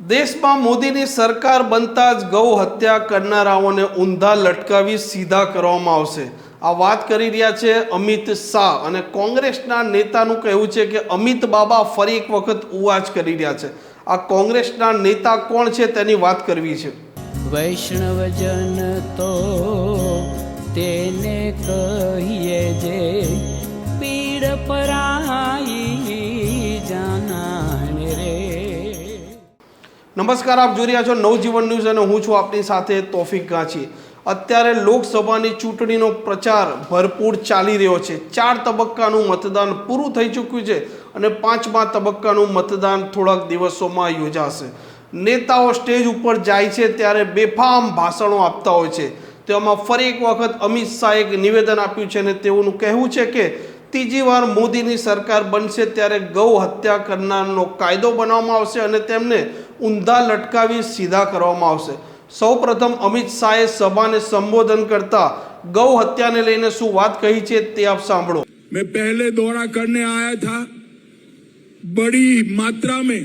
દેશમાં મોદીની સરકાર બનતા જ ગૌ હત્યા કરનારાઓને ઊંધા લટકાવી સીધા કરવામાં આવશે। આ વાત કરી રહ્યા છે અમિત શાહ અને કોંગ્રેસના નેતાનું કહેવું છે કે અમિત બાબા ફરી એક વખત ઉવાચ કરી રહ્યા છે। આ કોંગ્રેસના નેતા કોણ છે તેની વાત કરવી છે। વૈષ્ણવજન તો તેને કહીએ જે પીડ પરાઈ જાનાને રે। નમસ્કાર, આપ જોઈ રહ્યા છો નવજીવન ન્યૂઝ અને હું છું આપની સાથે તોફિક ગાંચી। અત્યારે લોકસભાની ચૂંટણીનો પ્રચાર ભરપૂર ચાલી રહ્યો છે। 4 તબક્કાનું મતદાન પૂરું થઈ ચૂક્યું છે અને 5મા તબક્કાનું મતદાન થોડાક દિવસોમાં યોજાશે। નેતાઓ સ્ટેજ ઉપર જાય છે ત્યારે બેફામ ભાષણો આપતા હોય છે। તેમાં ફરી એક વખત અમિત શાહે એક નિવેદન આપ્યું છે અને તેઓનું કહેવું છે કે ત્રીજી વાર મોદીની સરકાર બનશે ત્યારે ગૌ હત્યા કરનારનો કાયદો બનાવવામાં આવશે અને તેમને ઊંધા લટકાવી સીધા કરવામાં આવશે। સૌપ્રથમ અમિત શાહે સભાને સંબોધન કરતા ગૌ હત્યાને લઈને શું વાત કહી છે તે આપ સાંભળો। मैं पहले दौरा करने आया था, बड़ी मात्रा में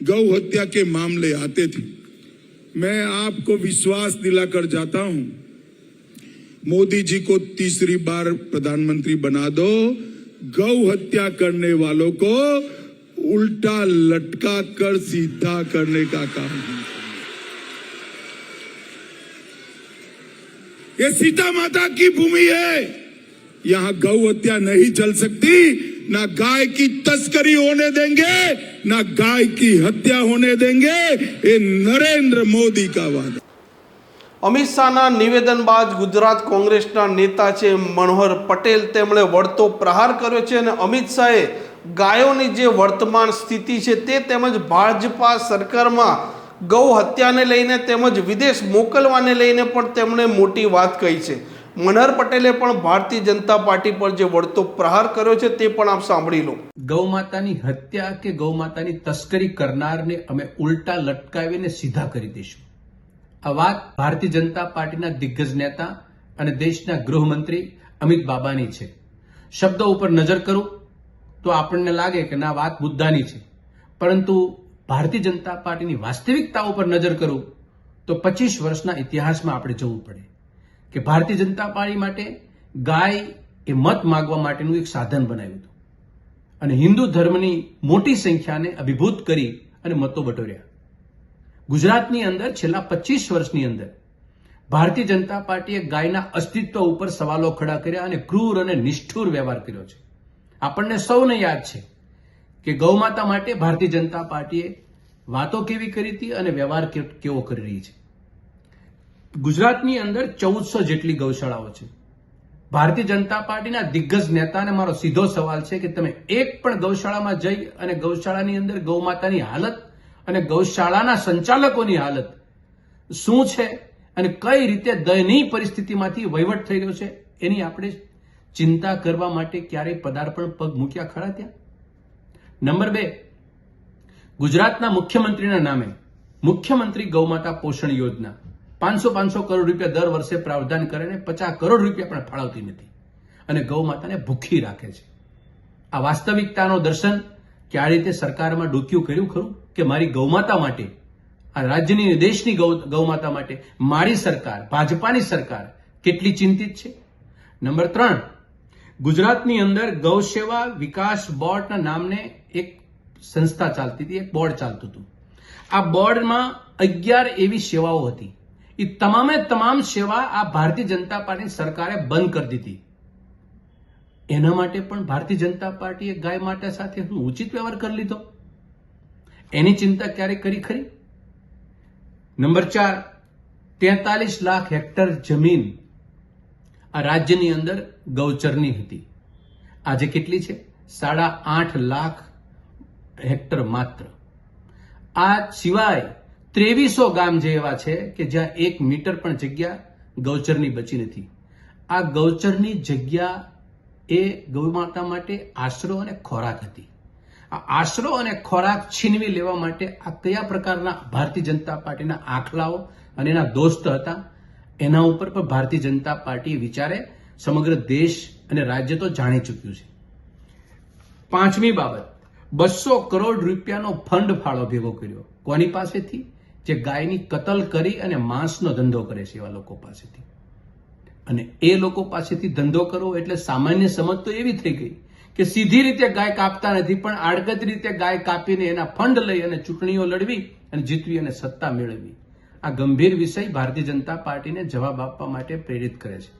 गौ हत्या के मामले आते थे। मैं आपको विश्वास दिलाकर जाता हूं, मोदी जी को तीसरी बार प्रधानमंत्री बना दो, गौ हत्या करने वालों को उल्टा लटका कर सीधा करने का काम है। ये सीता माता की भूमि है, यहाँ गौ हत्या नहीं चल सकती। ना गाय की तस्करी होने देंगे, ना गाय की हत्या होने देंगे। ये नरेंद्र मोदी का वादा। અમિત શાહના નિવેદન બાદ ગુજરાત કોંગ્રેસના નેતા છે મનોહર પટેલ, તેમણે વળતો પ્રહાર કર્યો છે અને અમિત શાહે ગાયોની જે વર્તમાન સ્થિતિ છે તે તેમજ ભાજપા સરકારમાં ગૌ હત્યાને લઈને તેમજ વિદેશ મોકલવાને લઈને પણ તેમણે મોટી વાત કહી છે। મનોહર પટેલે પણ ભારતીય જનતા પાર્ટી પર જે વળતો પ્રહાર કર્યો છે તે પણ આપ સાંભળી લો। ગૌ માતાની હત્યા કે ગૌ માતાની તસ્કરી કરનારને અમે ઉલટા લટકાવીને સીધા કરી દઈશું। આ વાત ભારતીય જનતા પાર્ટીના દિગ્ગજ નેતા અને દેશના ગૃહમંત્રી અમિત બાબાની છે। શબ્દો ઉપર નજર કરું તો આપણને લાગે કે ના વાત મુદ્દાની છે, પરંતુ ભારતીય જનતા પાર્ટીની વાસ્તવિકતા ઉપર નજર કરું તો 25 વર્ષના ઇતિહાસમાં આપણે જવું પડે કે ભારતીય જનતા પાર્ટી માટે ગાય એ મત માગવા માટેનું એક સાધન બનાવ્યું હતું અને હિન્દુ ધર્મની મોટી સંખ્યાને અભિભૂત કરી અને મતો બટોર્યા। ગુજરાતની અંદર છેલ્લા 25 વર્ષની અંદર ભારતીય જનતા પાર્ટીએ ગાયના અસ્તિત્વ ઉપર સવાલો ખડા કર્યા અને ક્રૂર અને નિષ્ઠુર વ્યવહાર કર્યો છે। આપણને સૌને યાદ છે કે ગૌ માતા માટે ભારતીય જનતા પાર્ટીએ વાતો કેવી કરી હતી અને વ્યવહાર કેવો કરી રહી છે। ગુજરાતની અંદર 1400 જેટલી ગૌશાળાઓ છે। ભારતીય જનતા પાર્ટીના દિગ્ગજ નેતાને મારો સીધો સવાલ છે કે તમે એક પણ ગૌશાળામાં જઈ અને ગૌશાળાની અંદર ગૌ માતાની હાલત અને ગૌશાળાના સંચાલકોની હાલત શું છે અને કઈ રીતે દયનીય પરિસ્થિતિમાંથી વહીવટ થઈ રહ્યો છે એની આપણે ચિંતા કરવા માટે ક્યારેય પદાર્પણ પગ મૂક્યા ખરા ત્યાં? નંબર 2, ગુજરાતના મુખ્યમંત્રીના નામે મુખ્યમંત્રી ગૌમાતા પોષણ યોજના 500 કરોડ રૂપિયા દર વર્ષે પ્રાવધાન કરીને 50 કરોડ રૂપિયા પણ ફાળવતી નથી અને ગૌ માતાને ભૂખી રાખે છે। આ વાસ્તવિકતાનો દર્શન કે આ રીતે સરકારમાં ડૂક્યું કર્યું ખરું કે મારી ગૌમાતા માટે, આ રાજ્યની દેશની ગૌમાતા માટે મારી સરકાર, ભાજપાની સરકાર કેટલી ચિંતિત છે? નંબર 3, ગુજરાતની અંદર ગૌ સેવા વિકાસ બોર્ડના નામને એક સંસ્થા ચાલતી હતી, એક બોર્ડ ચાલતું હતું। આ બોર્ડમાં 11 એવી સેવાઓ હતી। એ તમામે તમામ સેવા આ ભારતીય જનતા પાર્ટી સરકારે બંધ કરી દીધી। એના માટે પણ ભારતીય જનતા પાર્ટીએ ગાય માતા સાથે ઉચિત વ્યવહાર કરી લીધો? એની ચિંતા ક્યારે કરી ખરી? નંબર 4, 43 લાખ હેક્ટર જમીન આ રાજ્યની અંદર ગૌચરની હતી। આજે કેટલી છે? 8.5 લાખ હેક્ટર માત્ર। આ સિવાય 2300 ગામ જે એવા છે કે જ્યાં 1 મીટર પણ જગ્યા ગૌચરની બચી નથી। આ ગૌચરની જગ્યા એ ગૌમાતા માટે આશરો અને ખોરાક હતી। આ આશરો અને ખોરાક છીનવી લેવા માટે આ કયા પ્રકારના ભારતીય જનતા પાર્ટીના આખલાઓ અને એના દોસ્ત હતા, એના ઉપર પણ ભારતીય જનતા પાર્ટી વિચારે સમગ્ર દેશ અને રાજ્ય તો જાણી ચૂક્યું છે। 5મી બાબત, 200 કરોડ રૂપિયાનો ફંડ ફાળો ભેગો કર્યો. કોની પાસેથી? જે ગાયની કતલ કરી અને માંસનો ધંધો કરે છે એવા લોકો પાસેથી. અને એ લોકો પાસેથી ધંધો કરવો એટલે સામાન્ય સમજ તો એવી થઈ ગઈ કે સીધી રીતે ગાય કાપતા નથી, પણ આડકતરી રીતે ગાય કાપીને એના ફંડ લઈ અને ચૂંટણીઓ લડવી અને જીતવી અને સત્તા મેળવવી. આ ગંભીર વિષય ભારતીય જનતા પાર્ટીને જવાબ આપવા માટે પ્રેરિત કરે છે.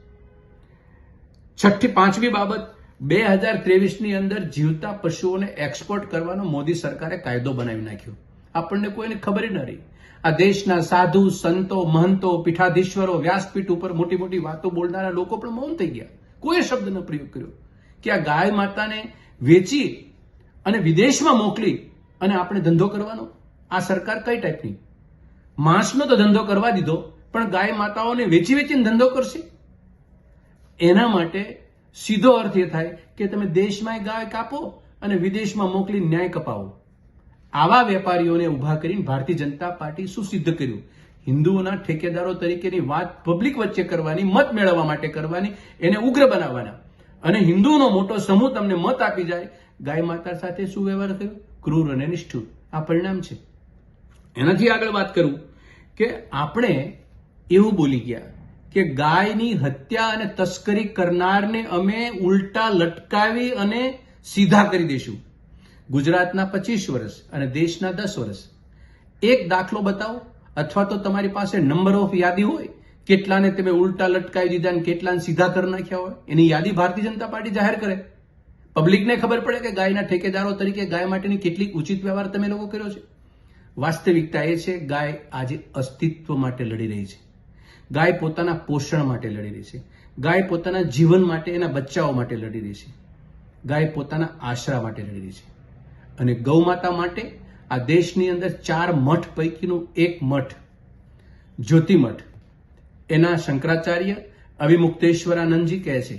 પાંચમી બાબત, 2023ની અંદર જીવતા પશુઓને એક્સપોર્ટ કરવાનો મોદી સરકારે કાયદો બનાવી નાખ્યો. આપણને કોઈને ખબર ન રહી. આ દેશના સાધુ, સંતો, મહંતો, પીઠાધીશ્વરો, વ્યાસપીઠ ઉપર મોટી મોટી વાતો બોલનારા લોકો પણ મૌન થઈ ગયા. કોઈ શબ્દનો પ્રયોગ કર્યો કે આ ગાય માતાને વેચી અને વિદેશમાં મોકલી અને આપણે ધંધો કરવાનો. આ સરકાર કઈ ટાઈપની? માંસનો તો ધંધો કરવા દીધો, પણ ગાય માતાઓને વેચી વેચીને ધંધો કરશે. એના માટે સીધો અર્થ એ થાય કે તમે દેશમાં ગાય કાપો અને વિદેશમાં મોકલી ન્યાય કપાવો. આવા વેપારીઓને ઉભા કરીને ભારતીય જનતા પાર્ટી શું સિદ્ધ કર્યું? હિન્દુઓના ઠેકેદારો તરીકેની વાત પબ્લિક વચ્ચે કરવાની, મત મેળવવા માટે કરવાની, એને ઉગ્ર બનાવવાના. અને હિન્દુઓનો મોટો સમૂહ તમને મત આપી જાય, ગાય માતા સાથે શું વ્યવહાર કર્યો? ક્રૂર અને નિષ્ઠુર. આ પરિણામ છે. એનાથી આગળ વાત કરું કે આપણે એવું બોલી ગયા કે ગાયની હત્યા અને તસ્કરી કરનારને અમે ઉલટા લટકાવી અને સીધા કરી દઈશું. ગુજરાતના 25 વર્ષ અને દેશના 10 વર્ષ. એક દાખલો બતાવો, અથવા તો તમારી પાસે નંબર ઓફ યાદી હોય, કેટલાને તમે ઉલટા લટકાવી દીધા અને કેટલાને સીધા કરી નાખ્યા હોય, એની યાદી ભારતીય જનતા પાર્ટી જાહેર કરે. પબ્લિકને ખબર પડે કે ગાયના ઠેકેદારો તરીકે ગાય માટેની કેટલીક ઉચિત વ્યવહાર તમે લોકો કર્યો છે. વાસ્તવિકતા એ છે, ગાય આજે અસ્તિત્વ માટે લડી રહી છે. ગાય પોતાના પોષણ માટે લડી રહી છે. ગાય પોતાના જીવન માટે, એના બચ્ચાઓ માટે લડી રહી છે. ગાય પોતાના આશરા માટે લડી રહી છે. અને ગૌ માતા માટે આ દેશની અંદર 4 મઠ પૈકીનું એક મઠ, જ્યોતિ મઠ, એના શંકરાચાર્ય અવિમુક્તેશ્વરાનંદજી કહે છે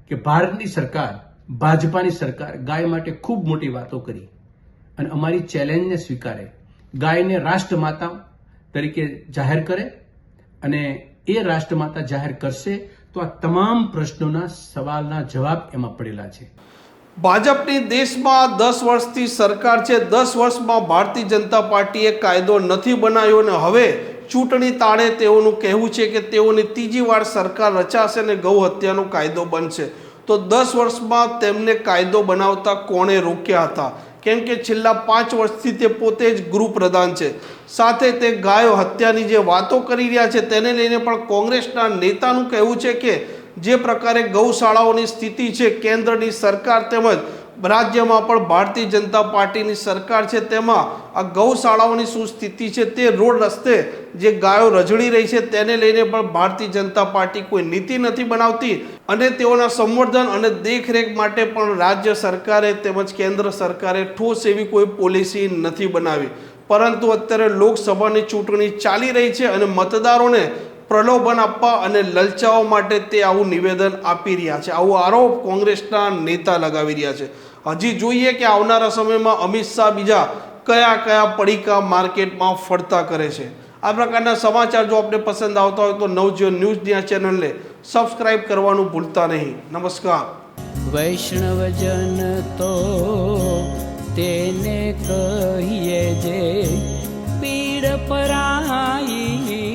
કે ભારતની સરકાર, ભાજપાની સરકાર ગાય માટે ખૂબ મોટી વાતો કરી અને અમારી ચેલેન્જને સ્વીકારે, ગાયને રાષ્ટ્રમાતા તરીકે જાહેર કરે અને એ રાષ્ટ્રમાતા જાહેર કરશે તો આ તમામ પ્રશ્નોના સવાલના જવાબ એમાં પડેલા છે. ભાજપની દેશમાં 10 વર્ષથી સરકાર છે. 10 વર્ષમાં ભારતીય જનતા પાર્ટીએ કાયદો નથી બનાવ્યો અને હવે ચૂંટણી તાળે તેઓનું કહેવું છે કે તેઓની ત્રીજી વાર સરકાર રચાશે અને ગૌ હત્યાનો કાયદો બનશે. તો 10 વર્ષમાં તેમને કાયદો બનાવતા કોણે રોક્યા હતા? કેમ કે છેલ્લા 5 વર્ષથી તે પોતે જ ગૃહપ્રધાન છે. સાથે તે ગાયો હત્યાની જે વાતો કરી રહ્યા છે તેને લઈને પણ કોંગ્રેસના નેતાનું કહેવું છે કે જે પ્રકારે ગૌશાળાઓની સ્થિતિ છે, કેન્દ્રની સરકાર તેમજ રાજ્યમાં પણ ભારતીય જનતા પાર્ટીની સરકાર છે, તેમાં આ ગૌશાળાઓની શું સ્થિતિ છે, તે રોડ રસ્તે જે ગાયો રજડી રહી છે તેને લઈને પણ ભારતીય જનતા પાર્ટી કોઈ નીતિ નથી બનાવતી અને તેઓના સંવર્ધન અને દેખરેખ માટે પણ રાજ્ય સરકારે તેમજ કેન્દ્ર સરકારે ઠોસ એવી કોઈ પોલિસી નથી બનાવી. પરંતુ અત્યારે લોકસભાની ચૂંટણી ચાલી રહી છે અને મતદારોને પ્રલોભન આપવા અને લલચાવવા માટે તે આવું નિવેદન આપી રહ્યા છે. આવો આરોપ કોંગ્રેસના નેતા લગાવી રહ્યા છે. હજી જોઈએ કે આવનારા સમયમાં અમિત શાહ બીજા કયા કયા પડીકા માર્કેટમાં ફરતા કરે છે. આ પ્રકારના સમાચાર જો આપને પસંદ આવતા હોય તો નવજીવન ન્યૂઝની આ ચેનલને સબસ્ક્રાઇબ કરવાનું ભૂલતા નહીં. નમસ્કાર. વૈષ્ણવજન તો તેને કહીએ જે પીડ પરાઈ.